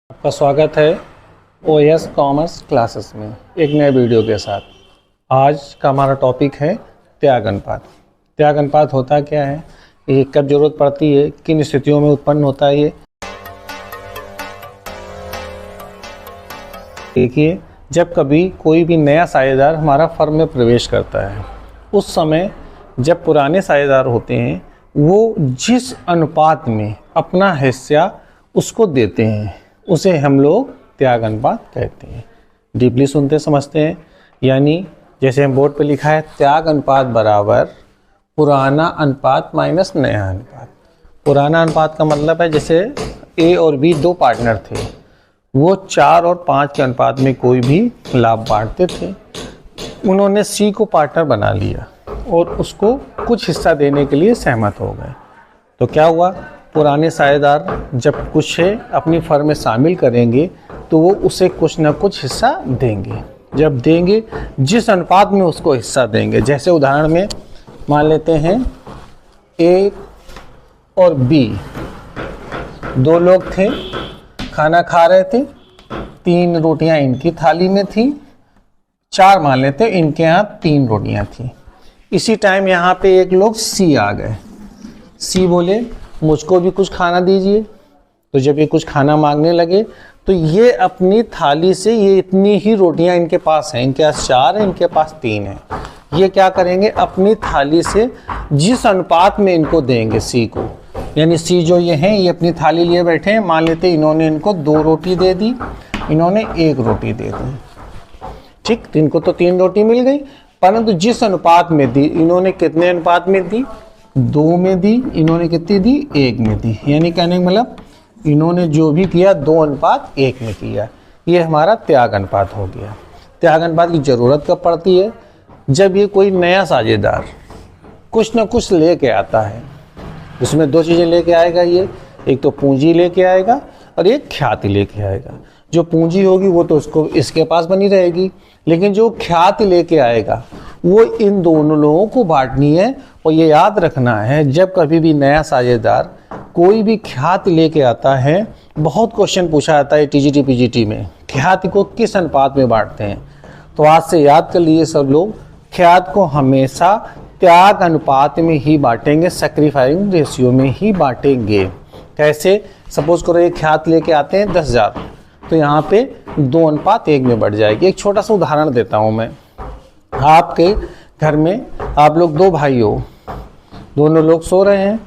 आपका स्वागत है ओएस कॉमर्स क्लासेस में एक नए वीडियो के साथ। आज का हमारा टॉपिक है त्याग अनुपात। त्याग अनुपात होता क्या है, ये कब जरूरत पड़ती है, किन स्थितियों में उत्पन्न होता है। ये देखिए, जब कभी कोई भी नया साझेदार हमारा फर्म में प्रवेश करता है, उस समय जब पुराने साझेदार होते हैं वो जिस अनुपात में अपना हिस्सा उसको देते हैं उसे हम लोग त्याग अनुपात कहते हैं। डीपली सुनते समझते हैं। यानी जैसे हम बोर्ड पे लिखा है, त्याग अनुपात बराबर पुराना अनुपात माइनस नया अनुपात। पुराना अनुपात का मतलब है जैसे ए और बी दो पार्टनर थे, वो 4 और 5 के अनुपात में कोई भी लाभ बांटते थे। उन्होंने सी को पार्टनर बना लिया और उसको कुछ हिस्सा देने के लिए सहमत हो गए। तो क्या हुआ, पुराने साझेदार जब कुछ है अपनी फर्म में शामिल करेंगे तो वो उसे कुछ ना कुछ हिस्सा देंगे। जब देंगे, जिस अनुपात में उसको हिस्सा देंगे, जैसे उदाहरण में मान लेते हैं ए और बी दो लोग थे, खाना खा रहे थे, 3 रोटियां इनकी थाली में थी, 4 मान लेते इनके यहाँ 3 रोटियां थी। इसी टाइम यहाँ पे एक लोग सी आ गए। सी बोले मुझको भी कुछ खाना दीजिए। तो जब ये कुछ खाना मांगने लगे तो ये अपनी थाली से, ये इतनी ही रोटियां इनके पास हैं, इनके पास 4 है, इनके पास 3 है, ये क्या करेंगे, अपनी थाली से जिस अनुपात में इनको देंगे सी को, यानी सी जो ये हैं ये अपनी थाली लिए बैठे हैं, मान लेते इन्होंने इनको 2 रोटी दे दी, इन्होंने 1 रोटी दे दी, ठीक। तो इनको तो 3 रोटी मिल गई, परंतु जिस अनुपात में दी, इन्होंने कितने अनुपात में दी, 2 में दी, इन्होंने कितनी दी, 1 में दी। यानी कहने का मतलब इन्होंने जो भी किया 2:1 में किया। ये हमारा त्याग अनुपात हो गया। त्याग अनुपात की ज़रूरत कब पड़ती है, जब ये कोई नया साझेदार कुछ ना कुछ लेके आता है। उसमें 2 चीज़ें लेके आएगा ये, एक तो पूंजी लेके आएगा और एक ख्याति लेके आएगा। जो पूंजी होगी वो तो उसको इसके पास बनी रहेगी, लेकिन जो ख्याति लेके आएगा वो इन दोनों लोगों को बांटनी है। और ये याद रखना है, जब कभी भी नया साझेदार कोई भी ख्याति लेके आता है, बहुत क्वेश्चन पूछा जाता है टीजीटी पीजीटी में, ख्याति को किस अनुपात में बांटते हैं। तो आज से याद कर लीजिए सब लोग, ख्याति को हमेशा त्याग अनुपात में ही बांटेंगे, सैक्रिफाइसिंग रेशियो में ही बांटेंगे। कैसे, सपोज करो ये ख्याति लेके आते हैं 10,000, तो यहाँ पे 2:1 में बढ़ जाएगी। एक छोटा सा उदाहरण देता हूँ मैं। आपके घर में आप लोग 2 भाई हो, दोनों लोग सो रहे हैं,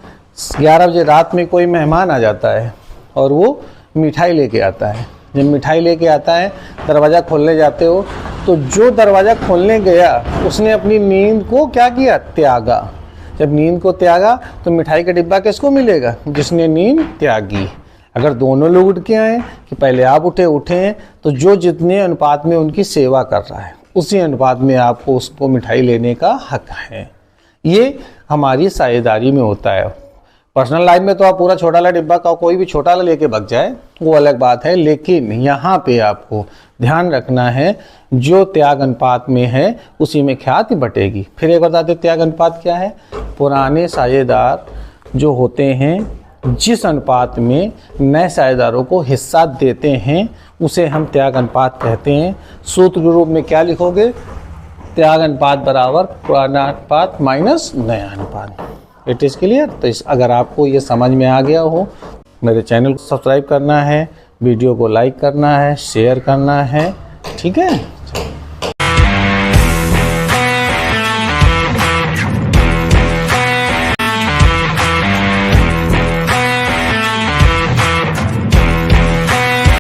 11 बजे रात में कोई मेहमान आ जाता है और वो मिठाई लेके आता है। जब मिठाई लेके आता है, दरवाज़ा खोलने जाते हो, तो जो दरवाज़ा खोलने गया उसने अपनी नींद को क्या किया, त्यागा। जब नींद को त्यागा तो मिठाई का डिब्बा किसको मिलेगा, जिसने नींद त्यागी। अगर दोनों लोग उठ के आए कि पहले आप उठे हैं, तो जो जितने अनुपात में उनकी सेवा कर रहा है उसी अनुपात में आपको उसको मिठाई लेने का हक है। ये हमारी साझेदारी में होता है। पर्सनल लाइफ में तो आप पूरा छोटा वाला डिब्बा का कोई भी छोटा वाला लेके भाग जाए वो अलग बात है, लेकिन यहाँ पे आपको ध्यान रखना है जो त्याग अनुपात में है उसी में ख्याति बटेगी। फिर एक बता दें त्याग अनुपात क्या है। पुराने साझेदार जो होते हैं जिस अनुपात में नए साझेदारों को हिस्सा देते हैं उसे हम त्याग अनुपात कहते हैं। सूत्र के रूप में क्या लिखोगे, त्याग अनुपात बराबर पुराना अनुपात माइनस नया अनुपात। It is clear. तो अगर आपको ये समझ में आ गया हो, मेरे चैनल को सब्सक्राइब करना है, वीडियो को लाइक करना है, शेयर करना है, ठीक है।